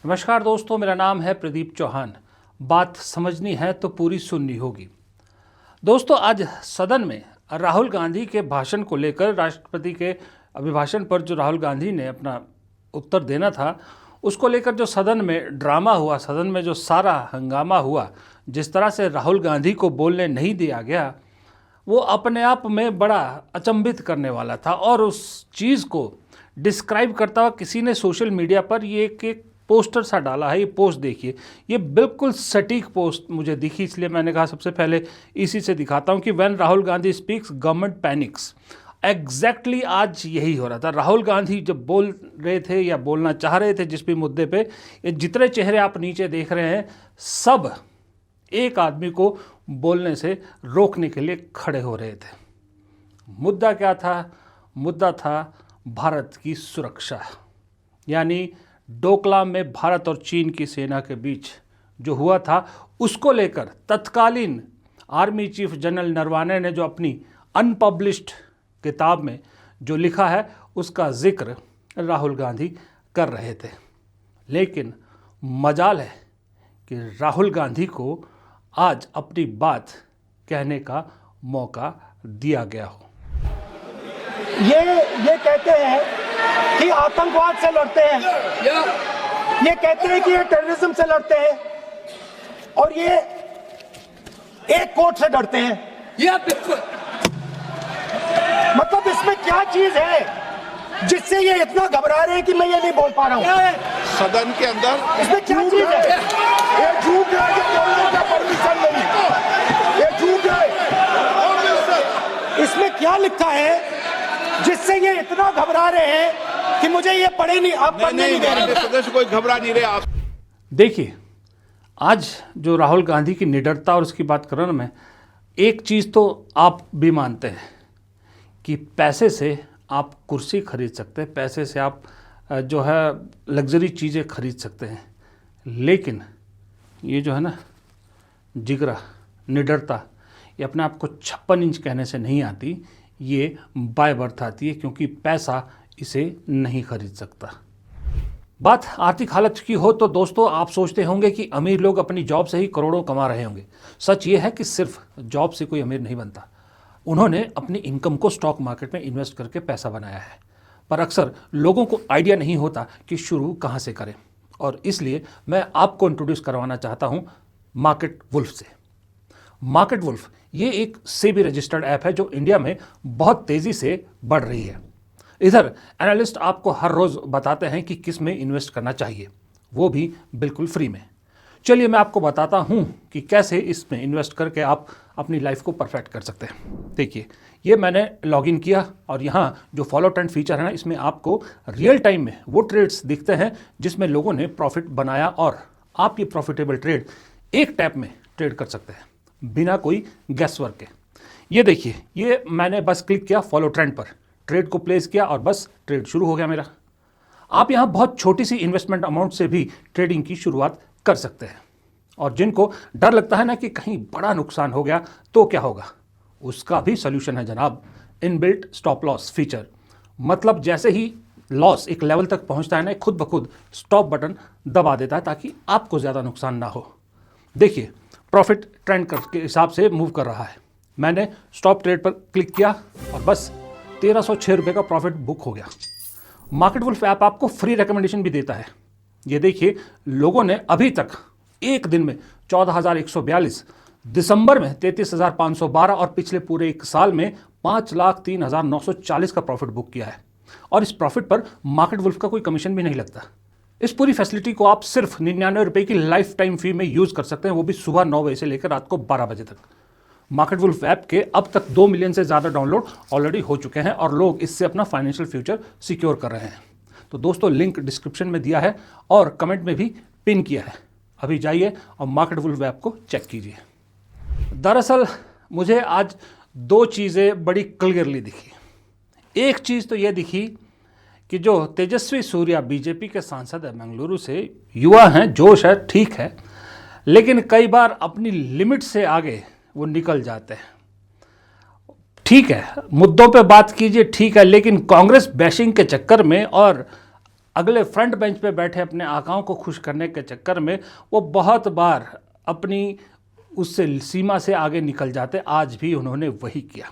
नमस्कार दोस्तों, मेरा नाम है प्रदीप चौहान। बात समझनी है तो पूरी सुननी होगी। दोस्तों, आज सदन में राहुल गांधी के भाषण को लेकर, राष्ट्रपति के अभिभाषण पर जो राहुल गांधी ने अपना उत्तर देना था, उसको लेकर जो सदन में ड्रामा हुआ, सदन में जो सारा हंगामा हुआ, जिस तरह से राहुल गांधी को बोलने नहीं दिया गया, वो अपने आप में बड़ा अचंभित करने वाला था। और उस चीज़ को डिस्क्राइब करता हुआ किसी ने सोशल मीडिया पर ये एक पोस्टर सा डाला है। ये पोस्ट देखिए, ये बिल्कुल सटीक पोस्ट मुझे दिखी, इसलिए मैंने कहा सबसे पहले इसी से दिखाता हूँ कि when Rahul Gandhi speaks government panics. Exactly आज यही हो रहा था। राहुल गांधी जब बोल रहे थे या बोलना चाह रहे थे जिस भी मुद्दे पे, ये जितने चेहरे आप नीचे देख रहे हैं, सब एक आदमी को बोलने से रोकने के लिए खड़े हो रहे थे। मुद्दा क्या था? मुद्दा था भारत की सुरक्षा। यानी डोकलाम में भारत और चीन की सेना के बीच जो हुआ था, उसको लेकर तत्कालीन आर्मी चीफ जनरल नरवाने ने जो अपनी अनपब्लिश्ड किताब में जो लिखा है, उसका जिक्र राहुल गांधी कर रहे थे। लेकिन मजाल है कि राहुल गांधी को आज अपनी बात कहने का मौका दिया गया हो। ये कहते हैं कि आतंकवाद से लड़ते हैं, ये कहते हैं कि ये टेररिज्म से लड़ते हैं, और ये एक कोर्ट से डरते हैं। मतलब इसमें क्या चीज है जिससे ये इतना घबरा रहे हैं कि मैं ये नहीं बोल पा रहा हूं सदन के अंदर? इसमें क्या चीज है? ये झूठ है कि बोलने का परमिशन नहीं, ये झूठ है। इसमें क्या लिखा है जिससे ये इतना घबरा रहे हैं कि मुझे ये पढ़े नहीं, आप पढ़ने नहीं दे रहे। सदस्य कोई घबरा नहीं रहे। आप देखिए, आज जो राहुल गांधी की निडरता और उसकी बात कर रहा हूं मैं, एक चीज़ तो आप भी मानते हैं कि पैसे से आप कुर्सी खरीद सकते हैं, पैसे से आप जो है लग्जरी चीज़ें खरीद सकते हैं। लेकिन ये जो है ना जिगरा, निडरता, ये अपने आप को 56 इंच कहने से नहीं आती, ये बाय बर्थ आती है, क्योंकि पैसा इसे नहीं खरीद सकता। बात आर्थिक हालत की हो तो दोस्तों, आप सोचते होंगे कि अमीर लोग अपनी जॉब से ही करोड़ों कमा रहे होंगे। सच ये है कि सिर्फ जॉब से कोई अमीर नहीं बनता। उन्होंने अपनी इनकम को स्टॉक मार्केट में इन्वेस्ट करके पैसा बनाया है। पर अक्सर लोगों को आइडिया नहीं होता कि शुरू कहाँ से करें, और इसलिए मैं आपको इंट्रोड्यूस करवाना चाहता हूँ मार्केट वुल्फ से। मार्केट वुल्फ ये एक सेबी रजिस्टर्ड ऐप है जो इंडिया में बहुत तेज़ी से बढ़ रही है। इधर एनालिस्ट आपको हर रोज़ बताते हैं कि किस में इन्वेस्ट करना चाहिए, वो भी बिल्कुल फ्री में। चलिए मैं आपको बताता हूँ कि कैसे इसमें इन्वेस्ट करके आप अपनी लाइफ को परफेक्ट कर सकते हैं। देखिए, ये मैंने लॉगिन किया और यहाँ जो फॉलो ट्रेंड फीचर है ना, इसमें आपको रियल टाइम में वो ट्रेड्स दिखते हैं जिसमें लोगों ने प्रॉफिट बनाया, और आप ये प्रॉफिटेबल ट्रेड एक टैप में ट्रेड कर सकते हैं बिना कोई गैस वर्क के। ये देखिए, ये मैंने बस क्लिक किया फॉलो ट्रेंड पर, ट्रेड को प्लेस किया और बस ट्रेड शुरू हो गया मेरा। आप यहाँ बहुत छोटी सी इन्वेस्टमेंट अमाउंट से भी ट्रेडिंग की शुरुआत कर सकते हैं। और जिनको डर लगता है ना कि कहीं बड़ा नुकसान हो गया तो क्या होगा, उसका भी सोल्यूशन है जनाब, इनबिल्ट स्टॉप लॉस फीचर। मतलब जैसे ही लॉस एक लेवल तक पहुँचता है ना, खुद ब खुद स्टॉप बटन दबा देता है ताकि आपको ज़्यादा नुकसान ना हो। देखिए, प्रॉफिट ट्रेंड के हिसाब से मूव कर रहा है। मैंने स्टॉप ट्रेड पर क्लिक किया और बस 1306 रुपये का प्रॉफिट बुक हो गया। मार्केट वुल्फ ऐप आपको फ्री रिकमेंडेशन भी देता है। ये देखिए, लोगों ने अभी तक एक दिन में 14,142, दिसंबर में 33,512 और पिछले पूरे एक साल में 5,03,940 का प्रॉफिट बुक किया है। और इस प्रॉफिट पर मार्केट वुल्फ का कोई कमीशन भी नहीं लगता। इस पूरी फैसिलिटी को आप सिर्फ 99 रुपये की लाइफ टाइम फी में यूज़ कर सकते हैं, वो भी सुबह 9 बजे से लेकर रात को 12 बजे तक। मार्केट वुल्फ ऐप के अब तक 2 मिलियन से ज़्यादा डाउनलोड ऑलरेडी हो चुके हैं और लोग इससे अपना फाइनेंशियल फ्यूचर सिक्योर कर रहे हैं। तो दोस्तों, लिंक डिस्क्रिप्शन में दिया है और कमेंट में भी पिन किया है। अभी जाइए और मार्केट वुल्फ ऐप को चेक कीजिए। दरअसल मुझे आज 2 चीज़ें बड़ी क्लियरली दिखी। एक चीज़ तो ये दिखी कि जो तेजस्वी सूर्या बीजेपी के सांसद है बेंगलुरु से, युवा हैं, जोश है, ठीक है, लेकिन कई बार अपनी लिमिट से आगे वो निकल जाते हैं। ठीक है, मुद्दों पे बात कीजिए, ठीक है, लेकिन कांग्रेस बैशिंग के चक्कर में और अगले फ्रंट बेंच पे बैठे अपने आकाओं को खुश करने के चक्कर में वो बहुत बार अपनी उससे सीमा से आगे निकल जाते। आज भी उन्होंने वही किया।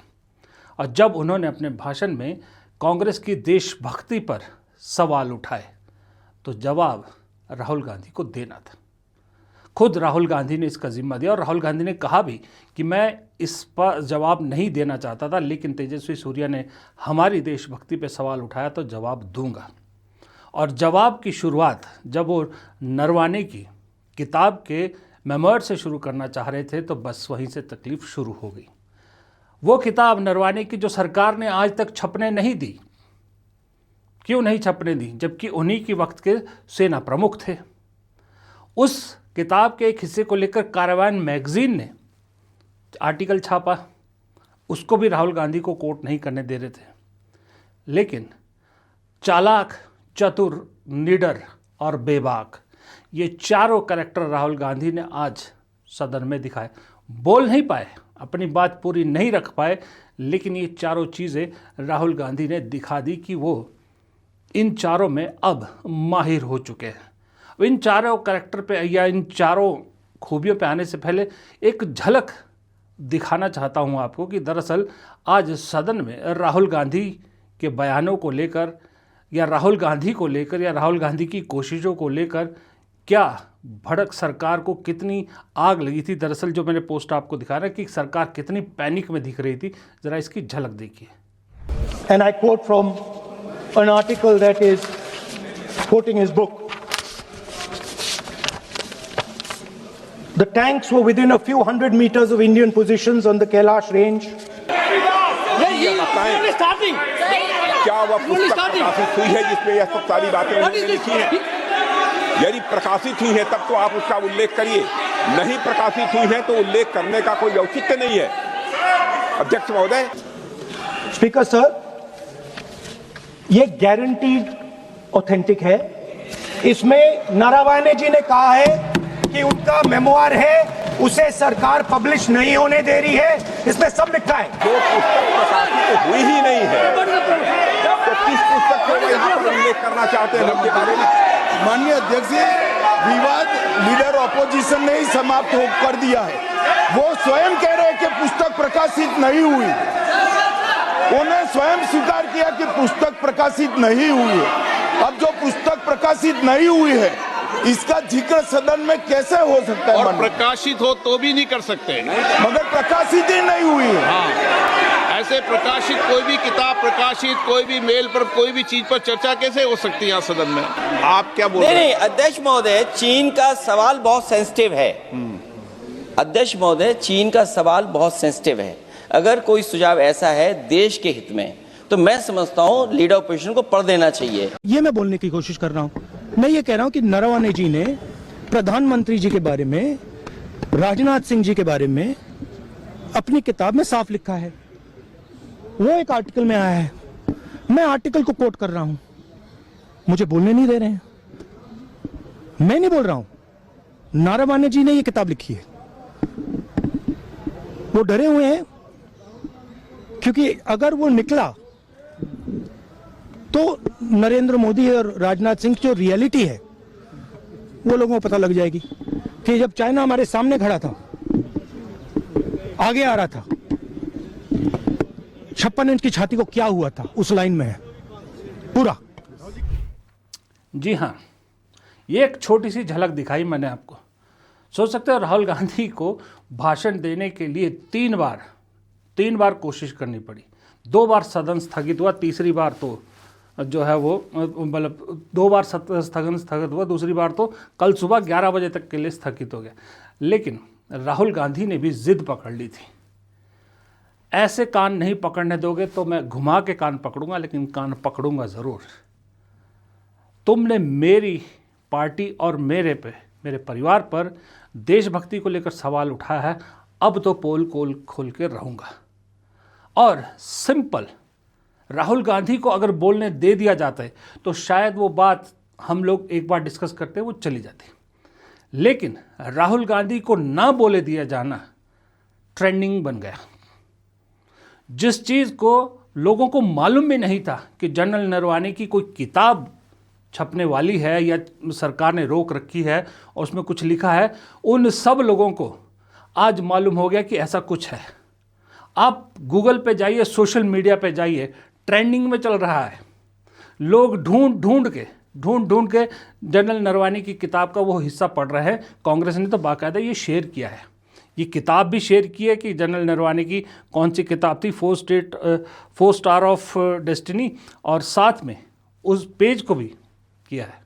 और जब उन्होंने अपने भाषण में कांग्रेस की देशभक्ति पर सवाल उठाए तो जवाब राहुल गांधी को देना था। खुद राहुल गांधी ने इसका जिम्मा दिया और राहुल गांधी ने कहा भी कि मैं इस पर जवाब नहीं देना चाहता था, लेकिन तेजस्वी सूर्या ने हमारी देशभक्ति पर सवाल उठाया तो जवाब दूंगा। और जवाब की शुरुआत जब वो नरवाने की किताब के मेमोयर से शुरू करना चाह रहे थे तो बस वहीं से तकलीफ शुरू हो गई। वो किताब नरवाने की जो सरकार ने आज तक छपने नहीं दी। क्यों नहीं छपने दी? जबकि उन्हीं के वक्त के सेना प्रमुख थे। उस किताब के एक हिस्से को लेकर कार्रवान मैगजीन ने आर्टिकल छापा, उसको भी राहुल गांधी को कोट नहीं करने दे रहे थे। लेकिन चालाक, चतुर, निडर और बेबाक, ये चारों कैरेक्टर राहुल गांधी ने आज सदन में दिखाए। बोल नहीं पाए, अपनी बात पूरी नहीं रख पाए, लेकिन ये चारों चीज़ें राहुल गांधी ने दिखा दी कि वो इन चारों में अब माहिर हो चुके हैं। इन चारों कैरेक्टर पे या इन चारों खूबियों पे आने से पहले एक झलक दिखाना चाहता हूँ आपको कि दरअसल आज सदन में राहुल गांधी के बयानों को लेकर या राहुल गांधी को लेकर या राहुल गांधी की कोशिशों को लेकर क्या भड़क सरकार को कितनी आग लगी थी। दरअसल जो मैंने पोस्ट आपको दिखा रहा है कि सरकार कितनी पैनिक में दिख रही थी, जरा इसकी झलक देखिए। And I quote from an article that is quoting his book. The tanks were within a few hundred meters of Indian positions on the Kailash range. क्या वह पुस्तक प्रकाशित हुई है जिसमें यह सब सारी बातें उन्होंने लिखी हैं? यदि प्रकाशित हुई है तब तो आप उसका उल्लेख करिए, नहीं प्रकाशित हुई है तो उल्लेख करने का कोई औचित्य नहीं है। अध्यक्ष महोदय। स्पीकर सर, ये गारंटीड ऑथेंटिक है। इसमें नारावाने जी ने कहा है कि उनका मेमोयर है, उसे सरकार पब्लिश नहीं होने दे रही है। इसमें सब लिखा है। जो पुस्तक प्रकाशित हुई ही नहीं है तो किस पुस्तक को यहाँ पर उल्लेख करना चाहते हैं उनके बारे में? माननीय अध्यक्ष जी, विवाद लीडर ऑपोजिशन ने ही समाप्त कर दिया है। वो स्वयं कह रहे हैं कि पुस्तक प्रकाशित नहीं हुई। उन्हें स्वयं स्वीकार किया कि पुस्तक प्रकाशित नहीं हुई है। अब जो पुस्तक प्रकाशित नहीं हुई है इसका जिक्र सदन में कैसे हो सकता है? और प्रकाशित हो तो भी नहीं कर सकते, मगर प्रकाशित ही नहीं हुई है। हाँ, ऐसे प्रकाशित कोई भी किताब प्रकाशित, कोई भी मेल पर कोई भी चीज पर चर्चा कैसे हो सकती है यहाँ सदन में? आप क्या बोल रहे हैं? नहीं, अध्यक्ष महोदय, चीन का सवाल बहुत सेंसिटिव है। अध्यक्ष महोदय, चीन का सवाल बहुत सेंसिटिव है। अगर कोई सुझाव ऐसा है देश के हित में तो मैं समझता हूँ लीडर ऑपोजिशन को पढ़ देना चाहिए। ये मैं बोलने की कोशिश कर रहा हूँ। मैं ये कह रहा हूँ कि नरवणे जी ने प्रधानमंत्री जी के बारे में, राजनाथ सिंह जी के बारे में अपनी किताब में साफ लिखा है। वो एक आर्टिकल में आया है, मैं आर्टिकल को कोट कर रहा हूं, मुझे बोलने नहीं दे रहे हैं। मैं नहीं बोल रहा हूं, नारावाने जी ने ये किताब लिखी है। वो डरे हुए हैं क्योंकि अगर वो निकला तो नरेंद्र मोदी और राजनाथ सिंह की जो रियलिटी है वो लोगों को पता लग जाएगी कि जब चाइना हमारे सामने खड़ा था, आगे आ रहा था, 56 इंच की छाती को क्या हुआ था, उस लाइन में है पूरा। जी हाँ, ये एक छोटी सी झलक दिखाई मैंने आपको। सोच सकते हो राहुल गांधी को भाषण देने के लिए तीन बार कोशिश करनी पड़ी। 2 बार सदन स्थगित हुआ, तीसरी बार तो जो है वो मतलब 2 बार स्थगित हुआ, दूसरी बार तो कल सुबह 11 बजे तक के लिए स्थगित हो गया। लेकिन राहुल गांधी ने भी जिद पकड़ ली थी, ऐसे कान नहीं पकड़ने दोगे तो मैं घुमा के कान पकड़ूंगा, लेकिन कान पकड़ूंगा ज़रूर। तुमने मेरी पार्टी और मेरे परिवार पर देशभक्ति को लेकर सवाल उठाया है, अब तो पोल खोल के रहूँगा। और सिंपल, राहुल गांधी को अगर बोलने दे दिया जाता है तो शायद वो बात हम लोग एक बार डिस्कस करते वो चली जाती। लेकिन राहुल गांधी को ना बोले दिया जाना ट्रेंडिंग बन गया। जिस चीज़ को लोगों को मालूम भी नहीं था कि जनरल नरवाने की कोई किताब छपने वाली है या सरकार ने रोक रखी है और उसमें कुछ लिखा है, उन सब लोगों को आज मालूम हो गया कि ऐसा कुछ है। आप गूगल पे जाइए, सोशल मीडिया पे जाइए, ट्रेंडिंग में चल रहा है। लोग ढूंढ ढूंढ के जनरल नरवानी की किताब का वो हिस्सा पढ़ रहे हैं। कांग्रेस ने तो बाकायदा ये शेयर किया है, ये किताब भी शेयर की है कि जनरल नरवानी की कौन सी किताब थी, 4 स्टार ऑफ डेस्टिनी, और साथ में उस पेज को भी किया है।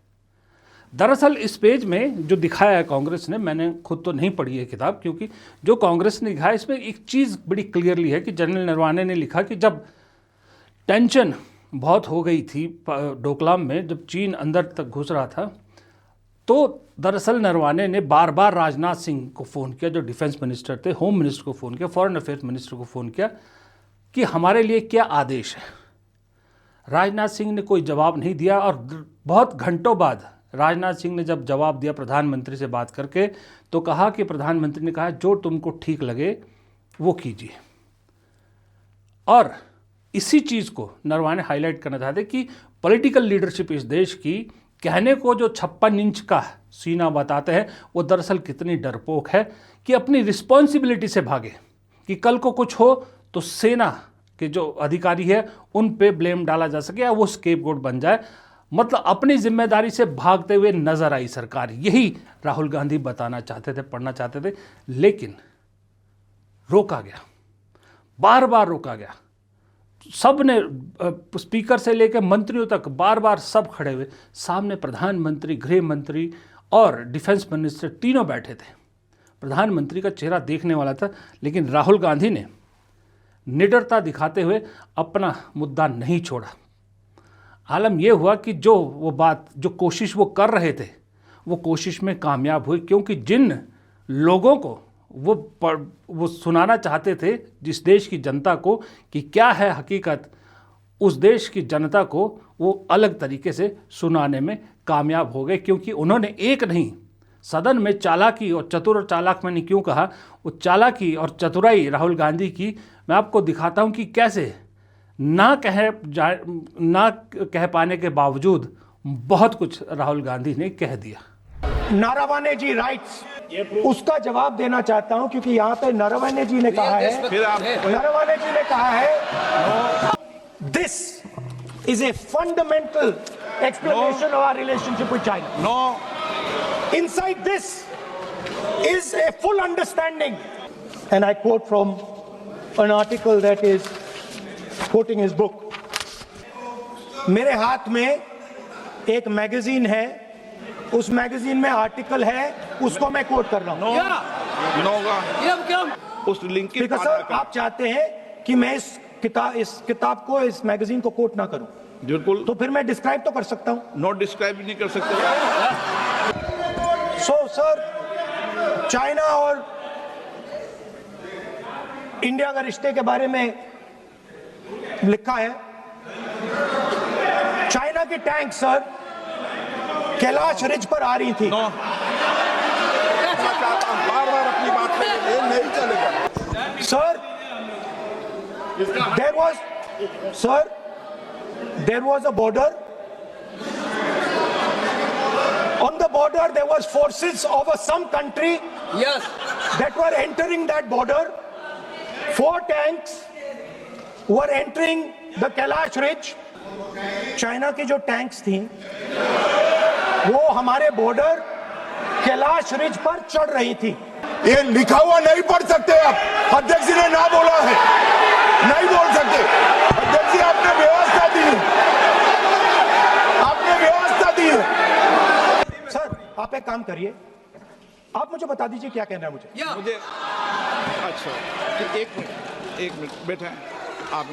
दरअसल इस पेज में जो दिखाया है कांग्रेस ने, मैंने खुद तो नहीं पढ़ी है किताब, क्योंकि जो कांग्रेस ने लिखा है इसमें एक चीज़ बड़ी क्लियरली है कि जनरल नरवाने ने लिखा कि जब टेंशन बहुत हो गई थी डोकलाम में, जब चीन अंदर तक घुस रहा था, तो दरअसल नरवाने ने बार बार राजनाथ सिंह को फ़ोन किया, जो डिफेंस मिनिस्टर थे, होम मिनिस्टर को फ़ोन किया, फॉरेन अफेयर्स मिनिस्टर को फ़ोन किया कि हमारे लिए क्या आदेश है। राजनाथ सिंह ने कोई जवाब नहीं दिया और बहुत घंटों बाद राजनाथ सिंह ने जब जवाब दिया प्रधानमंत्री से बात करके, तो कहा कि प्रधानमंत्री ने कहा जो तुमको ठीक लगे वो कीजिए। और इसी चीज़ को नरवाने हाईलाइट करना चाहते कि पॉलिटिकल लीडरशिप इस देश की कहने को जो 56 इंच का सीना बताते हैं, वो दरअसल कितनी डरपोक है कि अपनी रिस्पॉन्सिबिलिटी से भागे कि कल को कुछ हो तो सेना के जो अधिकारी है उन पे ब्लेम डाला जा सके या वो स्केपगोट बन जाए। मतलब अपनी जिम्मेदारी से भागते हुए नजर आई सरकार। यही राहुल गांधी बताना चाहते थे, पढ़ना चाहते थे, लेकिन रोका गया, बार बार रोका गया। सब ने, स्पीकर से लेकर मंत्रियों तक, बार बार सब खड़े हुए, सामने प्रधानमंत्री, गृह मंत्री और डिफेंस मिनिस्टर तीनों बैठे थे। प्रधानमंत्री का चेहरा देखने वाला था, लेकिन राहुल गांधी ने निडरता दिखाते हुए अपना मुद्दा नहीं छोड़ा। आलम यह हुआ कि जो वो बात, जो कोशिश वो कर रहे थे, वो कोशिश में कामयाब हुई, क्योंकि जिन लोगों को वो सुनाना चाहते थे, जिस देश की जनता को कि क्या है हकीकत, उस देश की जनता को वो अलग तरीके से सुनाने में कामयाब हो गए। क्योंकि उन्होंने एक नहीं, सदन में चालाकी, और चतुर और चालाक मैंने क्यों कहा, वो चालाकी और चतुराई राहुल गांधी की मैं आपको दिखाता हूं कि कैसे ना कह पाने के बावजूद बहुत कुछ राहुल गांधी ने कह दिया। नारावाने जी राइट्स, उसका जवाब देना चाहता हूं, क्योंकि यहाँ पे नारावाने जी ने कहा है, नारावाने जी ने कहा है, this is a fundamental explanation of our relationship with China. No, inside this is a full understanding, and I quote from an article that is quoting his book. मेरे हाथ में एक मैगजीन है, उस मैगजीन में आर्टिकल है, उसको मैं कोट कर रहा हूँ। उस लिंक की आप चाहते हैं कि मैं इस किताब को, इस मैगजीन को कोट ना करूं, बिल्कुल, तो फिर मैं डिस्क्राइब तो कर सकता हूं। नॉट डिस्क्राइब नहीं कर सकते। सो सर, चाइना और इंडिया का रिश्ते के बारे में लिखा है, चाइना की टैंक सर कैलाश रिज पर आ रही थी। बार-बार अपनी बात पे नहीं चलेगा sir. there was a border. On the border there was forces of some country, yes, that were entering that border. 4 tanks were entering the Kailash Ridge. China की जो टैंक्स थी वो हमारे बॉर्डर कैलाश रिज पर चढ़ रही थी। ये लिखा हुआ नहीं पढ़ सकते आप, अध्यक्ष जी ने ना बोला है, नहीं बोल सकते। अध्यक्ष जी आपने व्यवस्था दी है, आपने व्यवस्था दी है। सर आप एक काम करिए, आप मुझे बता दीजिए क्या कहना है मुझे। अच्छा एक मिनट बैठे आप।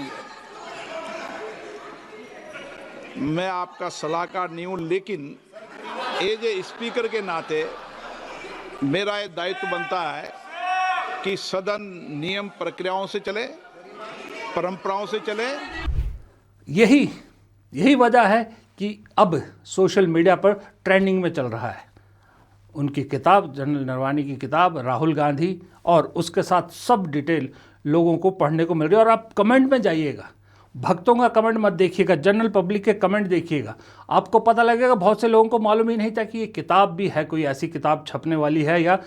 मैं आपका सलाहकार नहीं हूं, लेकिन एज ए स्पीकर के नाते मेरा ये दायित्व बनता है कि सदन नियम प्रक्रियाओं से चले, परंपराओं से चले। यही वजह है कि अब सोशल मीडिया पर ट्रेंडिंग में चल रहा है उनकी किताब, जनरल नरवानी की किताब, राहुल गांधी, और उसके साथ सब डिटेल लोगों को पढ़ने को मिल रही है। और आप कमेंट में जाइएगा, भक्तों का कमेंट मत देखिएगा, जनरल पब्लिक के कमेंट देखिएगा, आपको पता लगेगा बहुत से लोगों को मालूम ही नहीं था कि ये किताब भी है, कोई ऐसी किताब छपने वाली है या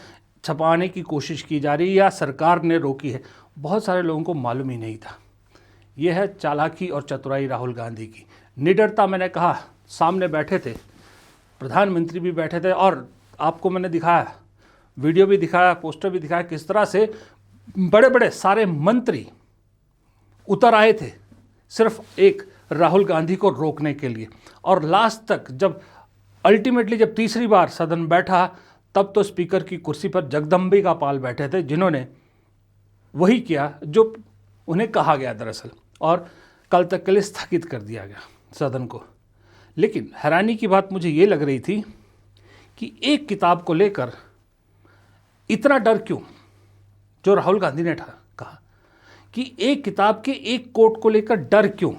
छपाने की कोशिश की जा रही है या सरकार ने रोकी है। बहुत सारे लोगों को मालूम ही नहीं था। यह है चालाकी और चतुराई राहुल गांधी की। निडरता, मैंने कहा, सामने बैठे थे, प्रधानमंत्री भी बैठे थे और आपको मैंने दिखाया, वीडियो भी दिखाया, पोस्टर भी दिखाया, किस तरह से बड़े बड़े सारे मंत्री उतर आए थे सिर्फ एक राहुल गांधी को रोकने के लिए। और लास्ट तक जब अल्टीमेटली जब तीसरी बार सदन बैठा, तब तो स्पीकर की कुर्सी पर जगदम्बिका पाल बैठे थे, जिन्होंने वही किया जो उन्हें कहा गया दरअसल, और कल तक के लिए स्थगित कर दिया गया सदन को। लेकिन हैरानी की बात मुझे ये लग रही थी कि एक किताब को लेकर इतना डर क्यों, जो राहुल गांधी ने कहा कि एक किताब के एक कोट को लेकर डर क्यों।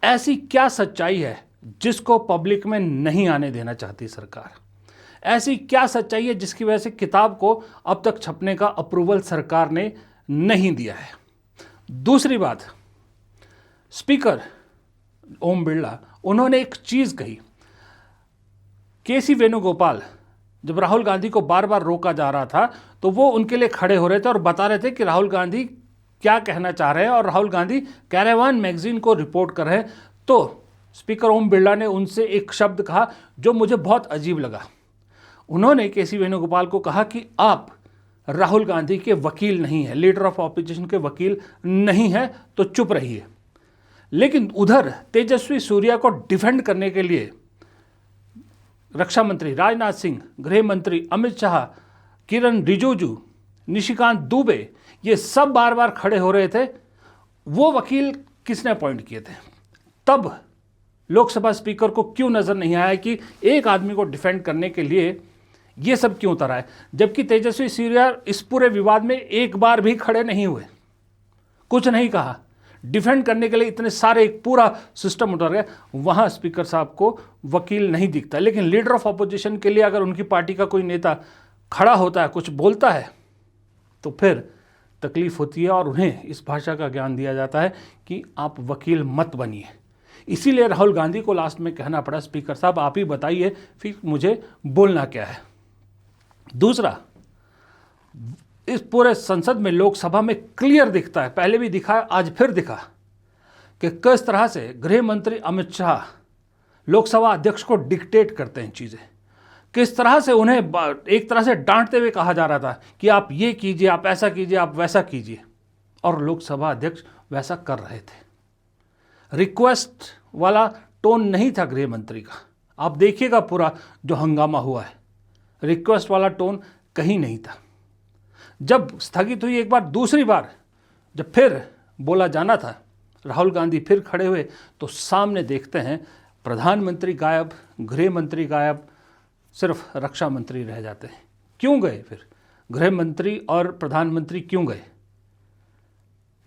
ऐसी क्या सच्चाई है जिसको पब्लिक में नहीं आने देना चाहती सरकार? ऐसी क्या सच्चाई है जिसकी वजह से किताब को अब तक छपने का अप्रूवल सरकार ने नहीं दिया है? दूसरी बात, स्पीकर ओम बिरला, उन्होंने एक चीज कही, केसी वेणुगोपाल, जब राहुल गांधी को बार बार रोका जा रहा था तो वो उनके लिए खड़े हो रहे थे और बता रहे थे कि राहुल गांधी क्या कहना चाह रहे हैं, और राहुल गांधी कैरेवान मैगजीन को रिपोर्ट कर रहे हैं। तो स्पीकर ओम बिरला ने उनसे एक शब्द कहा जो मुझे बहुत अजीब लगा। उन्होंने केसी वेणुगोपाल को कहा कि आप राहुल गांधी के वकील नहीं हैं, लीडर ऑफ ऑपोजिशन के वकील नहीं हैं, तो चुप रहिए। लेकिन उधर तेजस्वी सूर्या को डिफेंड करने के लिए रक्षा मंत्री राजनाथ सिंह, गृह मंत्री अमित शाह, किरण रिजिजू, निशिकांत दुबे, ये सब बार बार खड़े हो रहे थे। वो वकील किसने अपॉइंट किए थे? तब लोकसभा स्पीकर को क्यों नजर नहीं आया कि एक आदमी को डिफेंड करने के लिए ये सब क्यों उतर आए? जबकि तेजस्वी सूर्या इस पूरे विवाद में एक बार भी खड़े नहीं हुए, कुछ नहीं कहा, डिफेंड करने के लिए इतने सारे एक पूरा सिस्टम उतर गया। वहां स्पीकर साहब को वकील नहीं दिखता। लेकिन लीडर ऑफ ऑपोजिशन के लिए अगर उनकी पार्टी का कोई नेता खड़ा होता है, कुछ बोलता है, तो फिर तकलीफ होती है और उन्हें इस भाषा का ज्ञान दिया जाता है कि आप वकील मत बनिए। इसीलिए राहुल गांधी को लास्ट में कहना पड़ा, स्पीकर साहब आप ही बताइए फिर मुझे बोलना क्या है। दूसरा, इस पूरे संसद में, लोकसभा में क्लियर दिखता है, पहले भी दिखा, आज फिर दिखा, कि किस तरह से गृह मंत्री अमित शाह लोकसभा अध्यक्ष को डिक्टेट करते हैं चीज़ें। किस तरह से उन्हें एक तरह से डांटते हुए कहा जा रहा था कि आप ये कीजिए, आप ऐसा कीजिए, आप वैसा कीजिए, और लोकसभा अध्यक्ष वैसा कर रहे थे। रिक्वेस्ट वाला टोन नहीं था गृह मंत्री का। आप देखिएगा पूरा जो हंगामा हुआ है, रिक्वेस्ट वाला टोन कहीं नहीं था। जब स्थगित हुई एक बार, दूसरी बार जब फिर बोला जाना था, राहुल गांधी फिर खड़े हुए, तो सामने देखते हैं प्रधानमंत्री गायब, गृह मंत्री गायब, सिर्फ रक्षा मंत्री रह जाते हैं। क्यों गए फिर गृह मंत्री और प्रधानमंत्री, क्यों गए?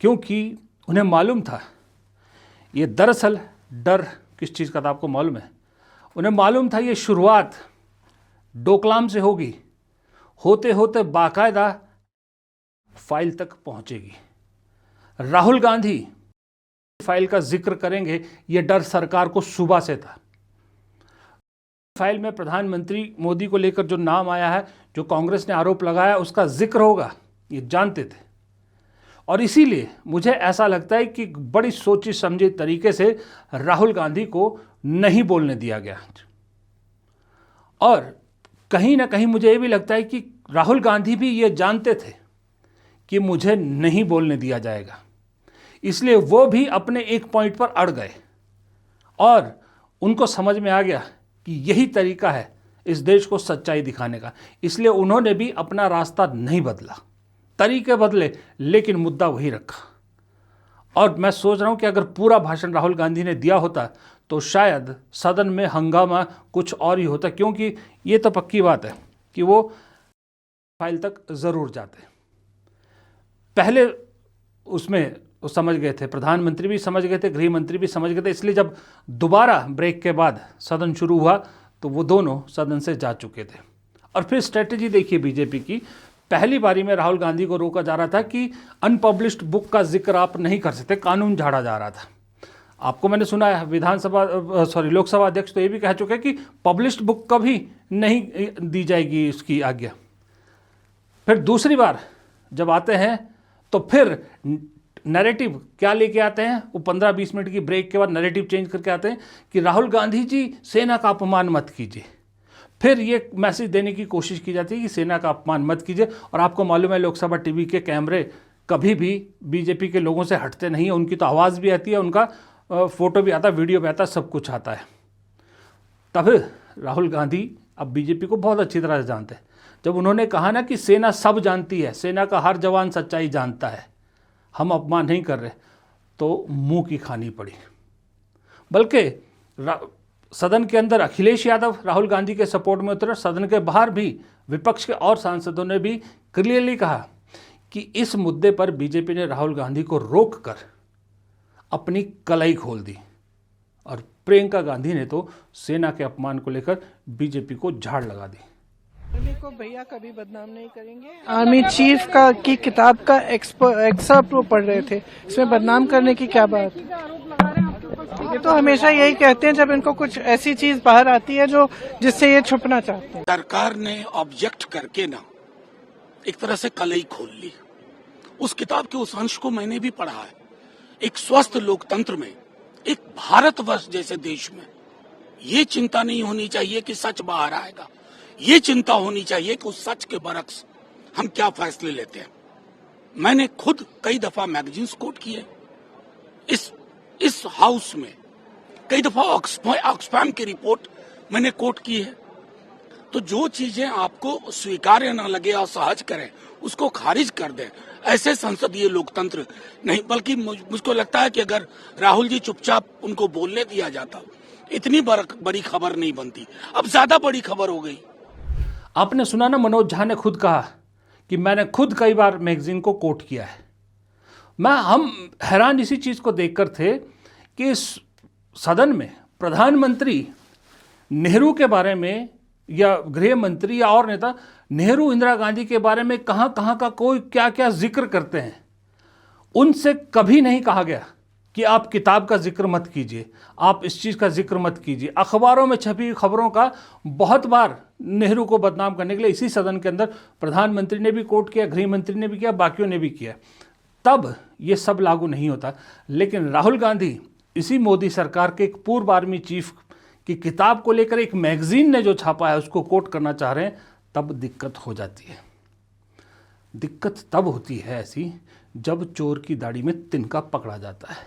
क्योंकि उन्हें मालूम था, ये दरअसल डर किस चीज़ का था आपको मालूम है? उन्हें मालूम था ये शुरुआत डोकलाम से होगी, होते होते बाकायदा फाइल तक पहुंचेगी। राहुल गांधी फाइल का जिक्र करेंगे, ये डर सरकार को सुबह से था। फाइल में प्रधानमंत्री मोदी को लेकर जो नाम आया है, जो कांग्रेस ने आरोप लगाया, उसका जिक्र होगा, ये जानते थे। और इसीलिए मुझे ऐसा लगता है कि बड़ी सोची समझी तरीके से राहुल गांधी को नहीं बोलने दिया गया। और कहीं ना कहीं मुझे ये भी लगता है कि राहुल गांधी भी ये जानते थे कि मुझे नहीं बोलने दिया जाएगा, इसलिए वो भी अपने एक पॉइंट पर अड़ गए और उनको समझ में आ गया कि यही तरीका है इस देश को सच्चाई दिखाने का। इसलिए उन्होंने भी अपना रास्ता नहीं बदला, तरीके बदले, लेकिन मुद्दा वही रखा। और मैं सोच रहा हूं कि अगर पूरा भाषण राहुल गांधी ने दिया होता तो शायद सदन में हंगामा कुछ और ही होता, क्योंकि ये तो पक्की बात है कि वो फाइल तक ज़रूर जाते। पहले उसमें वो समझ गए थे, प्रधानमंत्री भी समझ गए थे, गृह मंत्री भी समझ गए थे, इसलिए जब दोबारा ब्रेक के बाद सदन शुरू हुआ तो वो दोनों सदन से जा चुके थे। और फिर स्ट्रेटजी देखिए बीजेपी की, पहली बारी में राहुल गांधी को रोका जा रहा था कि अनपब्लिश्ड बुक का जिक्र आप नहीं कर सकते, कानून झाड़ा जा रहा था। आपको मैंने सुना है लोकसभा अध्यक्ष तो ये भी कह चुके हैं कि पब्लिश्ड बुक कभी नहीं दी जाएगी इसकी आज्ञा। फिर दूसरी बार जब आते हैं तो फिर नैरेटिव क्या लेके आते हैं, वो 15-20 मिनट की ब्रेक के बाद नैरेटिव चेंज करके आते हैं कि राहुल गांधी जी सेना का अपमान मत कीजिए। फिर ये मैसेज देने की कोशिश की जाती है कि सेना का अपमान मत कीजिए। और आपको मालूम है लोकसभा टीवी के कैमरे कभी भी बीजेपी के लोगों से हटते नहीं है, उनकी तो आवाज़ भी आती है, उनका फोटो भी आता है, वीडियो भी आता है, सब कुछ आता है। तब राहुल गांधी अब बीजेपी को बहुत अच्छी तरह से जानते हैं। जब उन्होंने कहा ना कि सेना सब जानती है, सेना का हर जवान सच्चाई जानता है, हम अपमान नहीं कर रहे, तो मुंह की खानी पड़ी। बल्कि सदन के अंदर अखिलेश यादव राहुल गांधी के सपोर्ट में उतरे, सदन के बाहर भी विपक्ष के और सांसदों ने भी क्लियरली कहा कि इस मुद्दे पर बीजेपी ने राहुल गांधी को रोककर अपनी कलाई खोल दी। और प्रियंका गांधी ने तो सेना के अपमान को लेकर बीजेपी को झाड़ लगा दी। आर्मी को भैया कभी बदनाम नहीं करेंगे। आर्मी चीफ का की किताब का एक्सर्प्ट वो पढ़ रहे थे, इसमें बदनाम करने की क्या बात है? ये तो हमेशा यही कहते हैं जब इनको कुछ ऐसी चीज बाहर आती है जो जिससे ये छुपना चाहते हैं। सरकार ने ऑब्जेक्ट करके ना एक तरह से कलई खोल ली। उस किताब के उस अंश को मैंने भी पढ़ा है। एक स्वस्थ लोकतंत्र में, एक भारतवर्ष जैसे देश में ये चिंता नहीं होनी चाहिए कि सच बाहर आएगा, ये चिंता होनी चाहिए कि उस सच के बरक्स हम क्या फैसले लेते हैं। मैंने खुद कई दफा मैगजीन्स कोट किए, इस हाउस में कई दफा ऑक्सफैम की रिपोर्ट मैंने कोट की है। तो जो चीजें आपको स्वीकार्य न लगे और सहज करें उसको खारिज कर दें, ऐसे संसदीय लोकतंत्र नहीं। बल्कि मुझको लगता है कि अगर राहुल जी चुपचाप उनको बोलने दिया जाता, इतनी बड़ी खबर नहीं बनती। अब ज्यादा बड़ी खबर हो गई। आपने सुना ना, मनोज झा ने खुद कहा कि मैंने खुद कई बार मैगजीन को कोट किया है। हम हैरान इसी चीज़ को देखकर थे कि इस सदन में प्रधानमंत्री नेहरू के बारे में या गृह मंत्री या और नेता नेहरू इंदिरा गांधी के बारे में कहाँ कहाँ का कोई क्या क्या जिक्र करते हैं, उनसे कभी नहीं कहा गया कि आप किताब का जिक्र मत कीजिए, आप इस चीज़ का जिक्र मत कीजिए। अखबारों में छपी खबरों का बहुत बार नेहरू को बदनाम करने के लिए इसी सदन के अंदर प्रधानमंत्री ने भी कोट किया, गृह मंत्री ने भी किया, बाकियों ने भी किया। तब ये सब लागू नहीं होता। लेकिन राहुल गांधी इसी मोदी सरकार के एक पूर्व आर्मी चीफ की किताब को लेकर एक मैगजीन ने जो छापा है उसको कोट करना चाह रहे हैं, तब दिक्कत हो जाती है। दिक्कत तब होती है ऐसी जब चोर की दाढ़ी में तिनका पकड़ा जाता है।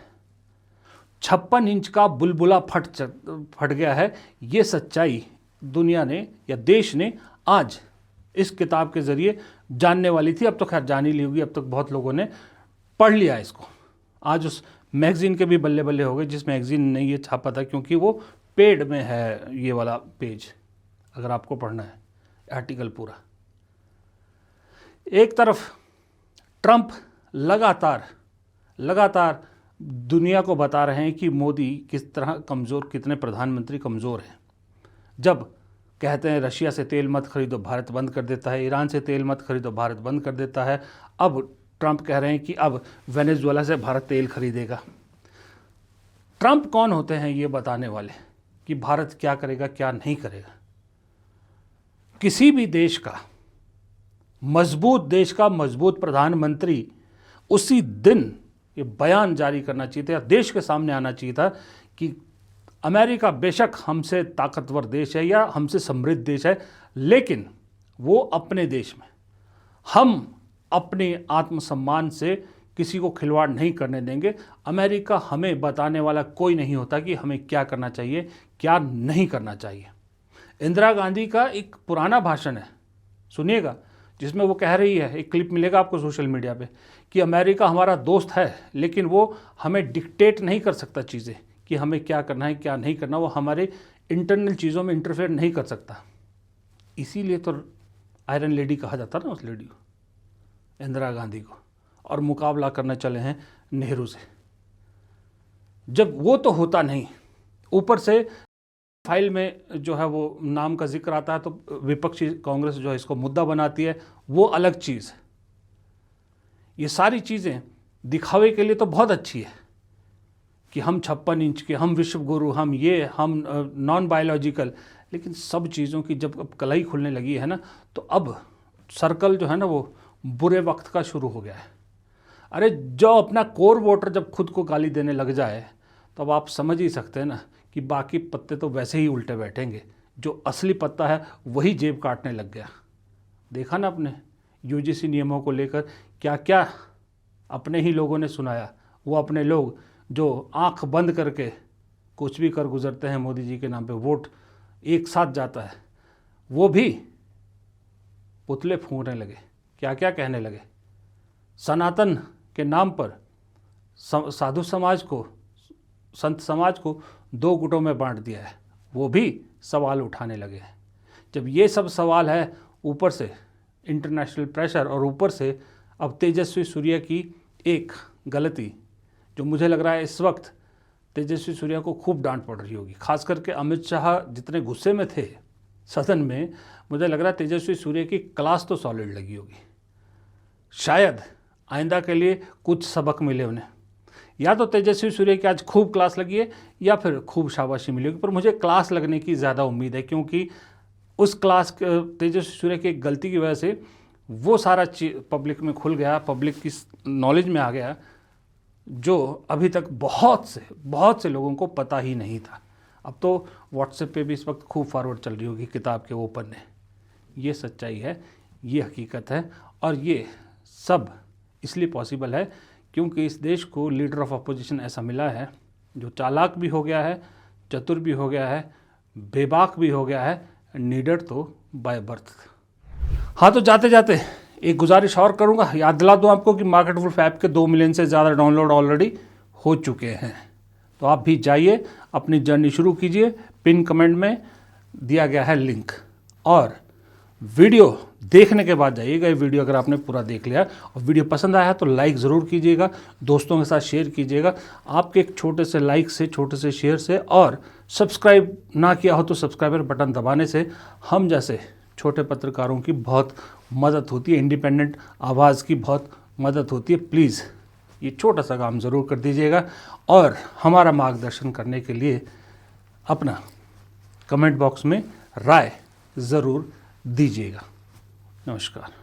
56 इंच का बुलबुला फट गया है, ये सच्चाई दुनिया ने या देश ने आज इस किताब के जरिए जानने वाली थी। अब तो खैर जान ही ली होगी, अब तक बहुत लोगों ने पढ़ लिया इसको। आज उस मैगजीन के भी बल्ले बल्ले हो गए जिस मैगजीन ने ये छापा था, क्योंकि वो पेड में है ये वाला पेज, अगर आपको पढ़ना है आर्टिकल पूरा। एक तरफ ट्रंप लगातार दुनिया को बता रहे हैं कि मोदी किस तरह कमज़ोर, कितने प्रधानमंत्री कमज़ोर हैं। जब कहते हैं रशिया से तेल मत खरीदो, भारत बंद कर देता है, ईरान से तेल मत खरीदो, भारत बंद कर देता है। अब ट्रंप कह रहे हैं कि अब वेनेजुएला से भारत तेल खरीदेगा। ट्रंप कौन होते हैं ये बताने वाले कि भारत क्या करेगा क्या नहीं करेगा? किसी भी देश का मजबूत प्रधानमंत्री उसी दिन ये बयान जारी करना चाहिए था, देश के सामने आना चाहिए था कि अमेरिका बेशक हमसे ताकतवर देश है या हमसे समृद्ध देश है, लेकिन वो अपने देश में हम अपने आत्मसम्मान से किसी को खिलवाड़ नहीं करने देंगे। अमेरिका हमें बताने वाला कोई नहीं होता कि हमें क्या करना चाहिए क्या नहीं करना चाहिए। इंदिरा गांधी का एक पुराना भाषण है, सुनिएगा, जिसमें वो कह रही है, एक क्लिप मिलेगा आपको सोशल मीडिया पे, कि अमेरिका हमारा दोस्त है लेकिन वो हमें डिक्टेट नहीं कर सकता चीज़ें कि हमें क्या करना है क्या नहीं करना, वो हमारे इंटरनल चीज़ों में इंटरफेयर नहीं कर सकता। इसीलिए तो आयरन लेडी कहा जाता ना उस लेडी को, इंदिरा गांधी को, और मुकाबला करने चले हैं नेहरू से। जब वो तो होता नहीं, ऊपर से फाइल में जो है वो नाम का जिक्र आता है तो विपक्षी कांग्रेस जो है इसको मुद्दा बनाती है, वो अलग चीज़ है। ये सारी चीज़ें दिखावे के लिए तो बहुत अच्छी है कि हम 56 इंच के, हम विश्व गुरु, हम नॉन बायोलॉजिकल, लेकिन सब चीज़ों की जब अब कलाई खुलने लगी है ना, तो अब सर्कल जो है ना वो बुरे वक्त का शुरू हो गया है। अरे जो अपना कोर वोटर जब खुद को गाली देने लग जाए तो अब आप समझ ही सकते हैं ना कि बाकी पत्ते तो वैसे ही उल्टे बैठेंगे, जो असली पत्ता है वही जेब काटने लग गया। देखा ना आपने यूजीसी नियमों को लेकर क्या क्या अपने ही लोगों ने सुनाया। वो अपने लोग जो आंख बंद करके कुछ भी कर गुजरते हैं मोदी जी के नाम पे, वोट एक साथ जाता है, वो भी पुतले फूंकने लगे, क्या क्या कहने लगे। सनातन के नाम पर साधु समाज को, संत समाज को 2 गुटों में बांट दिया है, वो भी सवाल उठाने लगे हैं। जब ये सब सवाल है, ऊपर से इंटरनेशनल प्रेशर और ऊपर से अब तेजस्वी सूर्या की एक गलती, जो मुझे लग रहा है इस वक्त तेजस्वी सूर्या को खूब डांट पड़ रही होगी। खास करके अमित शाह जितने गुस्से में थे सदन में, मुझे लग रहा है तेजस्वी सूर्या की क्लास तो सॉलिड लगी होगी। शायद आइंदा के लिए कुछ सबक मिले उन्हें। या तो तेजस्वी सूर्या की आज खूब क्लास लगी है या फिर खूब शाबाशी मिली होगी, पर मुझे क्लास लगने की ज़्यादा उम्मीद है, क्योंकि उस क्लास तेजस्वी सूर्या की एक गलती की वजह से वो सारा चीज पब्लिक में खुल गया, पब्लिक की नॉलेज में आ गया, जो अभी तक बहुत से लोगों को पता ही नहीं था। अब तो व्हाट्सएप पे भी इस वक्त खूब फॉरवर्ड चल रही होगी किताब के वो पन्ने। ये सच्चाई है, ये हकीकत है, और ये सब इसलिए पॉसिबल है क्योंकि इस देश को लीडर ऑफ अपोजिशन ऐसा मिला है जो चालाक भी हो गया है, चतुर भी हो गया है, बेबाक भी हो गया है, नीडर तो बाय बर्थ। हाँ, तो जाते जाते एक गुजारिश और करूँगा, याद दिला दूँ आपको कि मार्केट वुल्फ ऐप के 2 मिलियन से ज़्यादा डाउनलोड ऑलरेडी हो चुके हैं। तो आप भी जाइए, अपनी जर्नी शुरू कीजिए। पिन कमेंट में दिया गया है लिंक, और वीडियो देखने के बाद जाइएगा। ये वीडियो अगर आपने पूरा देख लिया और वीडियो पसंद आया है तो लाइक ज़रूर कीजिएगा, दोस्तों के साथ शेयर कीजिएगा। आपके एक छोटे से लाइक से, छोटे से शेयर से, और सब्सक्राइब ना किया हो तो सब्सक्राइबर बटन दबाने से हम जैसे छोटे पत्रकारों की बहुत मदद होती है, इंडिपेंडेंट आवाज़ की बहुत मदद होती है। प्लीज़ ये छोटा सा काम ज़रूर कर दीजिएगा, और हमारा मार्गदर्शन करने के लिए अपना कमेंट बॉक्स में राय ज़रूर दीजिएगा। नमस्कार।